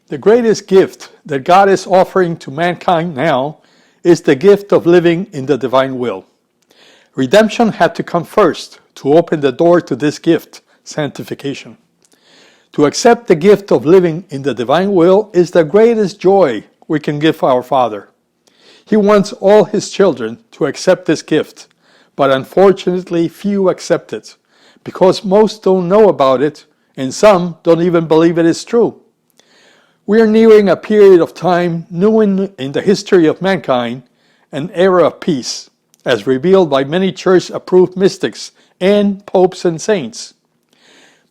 The greatest gift that God is offering to mankind now is the gift of living in the divine will. Redemption had to come first to open the door to this gift, sanctification. To accept the gift of living in the divine will is the greatest joy we can give our Father. He wants all His children to accept this gift, but unfortunately few accept it, because most don't know about it, and some don't even believe it is true. We are nearing a period of time new in the history of mankind, an era of peace, as revealed by many church-approved mystics and popes and saints.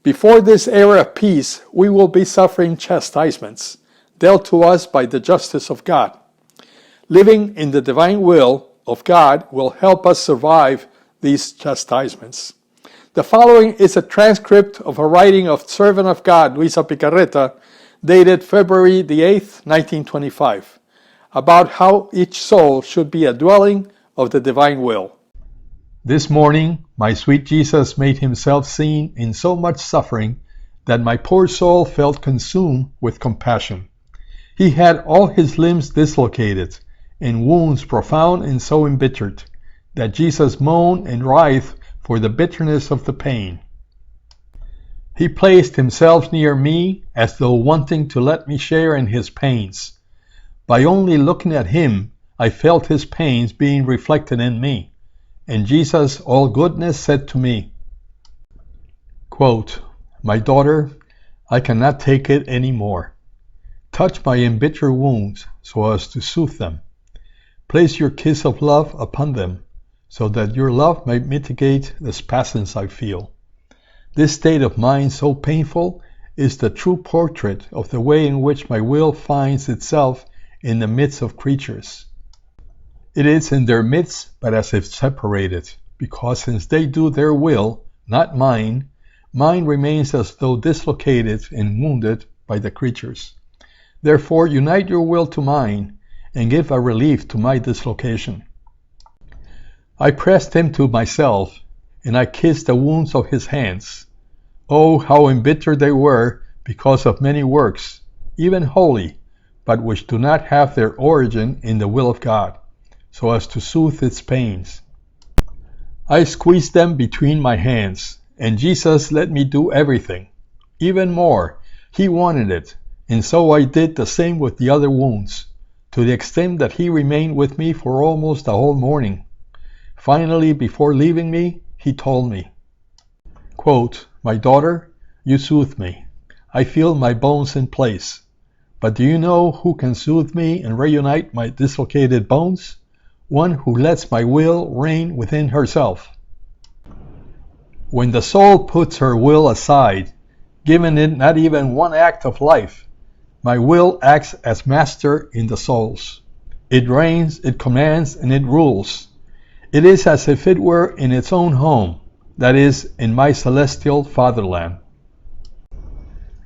Before this era of peace, we will be suffering chastisements, dealt to us by the justice of God. Living in the divine will of God will help us survive these chastisements. The following is a transcript of a writing of servant of God, Luisa Picarreta, dated February the 8th, 1925, about how each soul should be a dwelling of the divine will. This morning, my sweet Jesus made himself seen in so much suffering that my poor soul felt consumed with compassion. He had all his limbs dislocated, and wounds profound and so embittered, that Jesus moaned and writhed for the bitterness of the pain. He placed himself near me as though wanting to let me share in his pains. By only looking at him, I felt his pains being reflected in me. And Jesus, all goodness, said to me, quote, "My daughter, I cannot take it any more. Touch my embittered wounds so as to soothe them. Place your kiss of love upon them so that your love might mitigate the spasms I feel. This state of mind so painful is the true portrait of the way in which my will finds itself in the midst of creatures. It is in their midst, but as if separated, because since they do their will, not mine, mine remains as though dislocated and wounded by the creatures. Therefore, unite your will to mine, and give a relief to my dislocation." I pressed him to myself, and I kissed the wounds of his hands. Oh, how embittered they were because of many works, even holy, but which do not have their origin in the will of God, so as to soothe its pains. I squeezed them between my hands, and Jesus let me do everything. Even more, he wanted it, and so I did the same with the other wounds, to the extent that he remained with me for almost the whole morning. Finally, before leaving me, he told me, quote, "My daughter, you soothe me. I feel my bones in place. But do you know who can soothe me and reunite my dislocated bones? One who lets my will reign within herself. When the soul puts her will aside, giving it not even one act of life, my will acts as master in the soul's. It reigns, it commands, and it rules. It is as if it were in its own home, that is, in my celestial fatherland.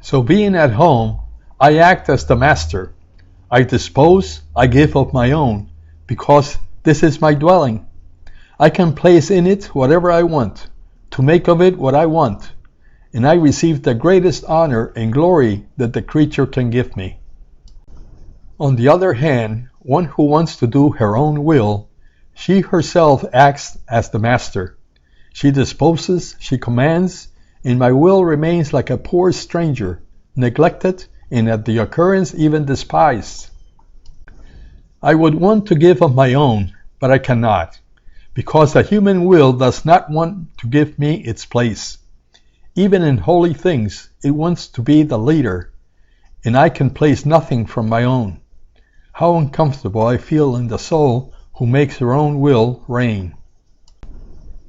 So being at home, I act as the master. I dispose, I give of my own, because this is my dwelling. I can place in it whatever I want, to make of it what I want, and I receive the greatest honor and glory that the creature can give me. On the other hand, one who wants to do her own will, she herself acts as the master. She disposes, she commands, and my will remains like a poor stranger, neglected, and at the occurrence even despised. I would want to give of my own, but I cannot, because the human will does not want to give me its place. Even in holy things, it wants to be the leader, and I can place nothing from my own. How uncomfortable I feel in the soul who makes her own will reign.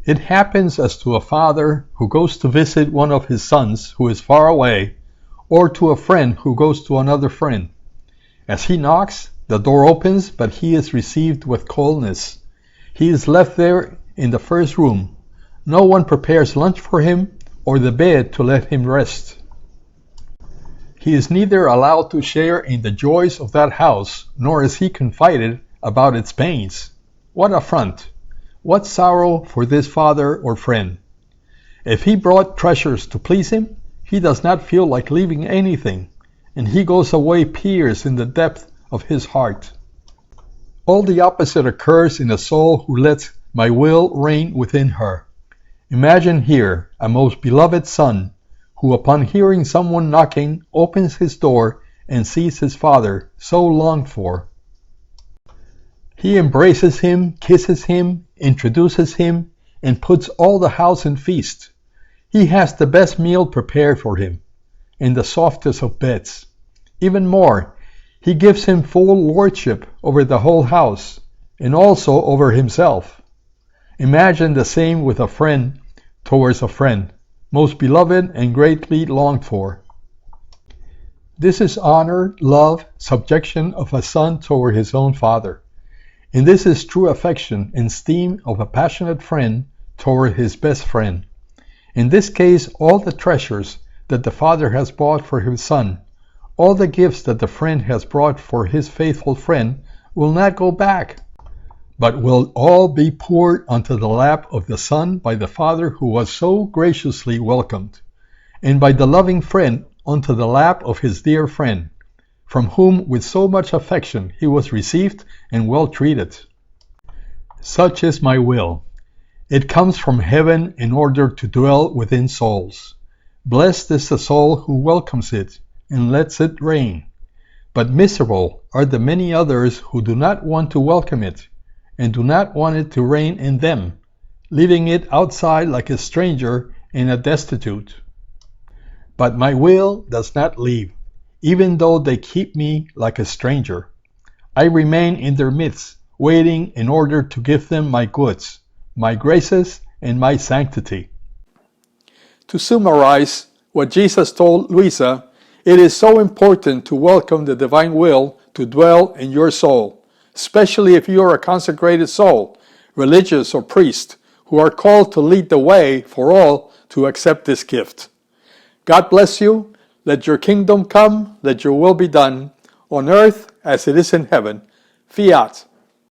It happens as to a father who goes to visit one of his sons who is far away, or to a friend who goes to another friend. As he knocks, the door opens, but he is received with coldness. He is left there in the first room. No one prepares lunch for him or the bed to let him rest. He is neither allowed to share in the joys of that house, nor is he confided about its pains. What affront! What sorrow for this father or friend! If he brought treasures to please him, he does not feel like leaving anything, and he goes away pierced in the depth of his heart. All the opposite occurs in a soul who lets my will reign within her. Imagine here a most beloved son who, upon hearing someone knocking, opens his door and sees his father so longed for. He embraces him, kisses him, introduces him, and puts all the house in feast. He has the best meal prepared for him, and the softest of beds. Even more, he gives him full lordship over the whole house, and also over himself. Imagine the same with a friend towards a friend, most beloved and greatly longed for. This is honor, love, subjection of a son toward his own father. And this is true affection and esteem of a passionate friend toward his best friend. In this case, all the treasures that the father has bought for his son, all the gifts that the friend has brought for his faithful friend, will not go back, but will all be poured onto the lap of the son by the father who was so graciously welcomed, and by the loving friend onto the lap of his dear friend, from whom with so much affection he was received and well treated. Such is my will. It comes from heaven in order to dwell within souls. Blessed is the soul who welcomes it and lets it reign. But miserable are the many others who do not want to welcome it and do not want it to reign in them, leaving it outside like a stranger and a destitute. But my will does not leave, even though they keep me like a stranger. I remain in their midst, waiting in order to give them my goods, my graces, and my sanctity. To summarize what Jesus told Luisa, it is so important to welcome the divine will to dwell in your soul, especially if you are a consecrated soul, religious or priest, who are called to lead the way for all to accept this gift. God bless you. Let your kingdom come. Let your will be done on earth as it is in heaven. Fiat.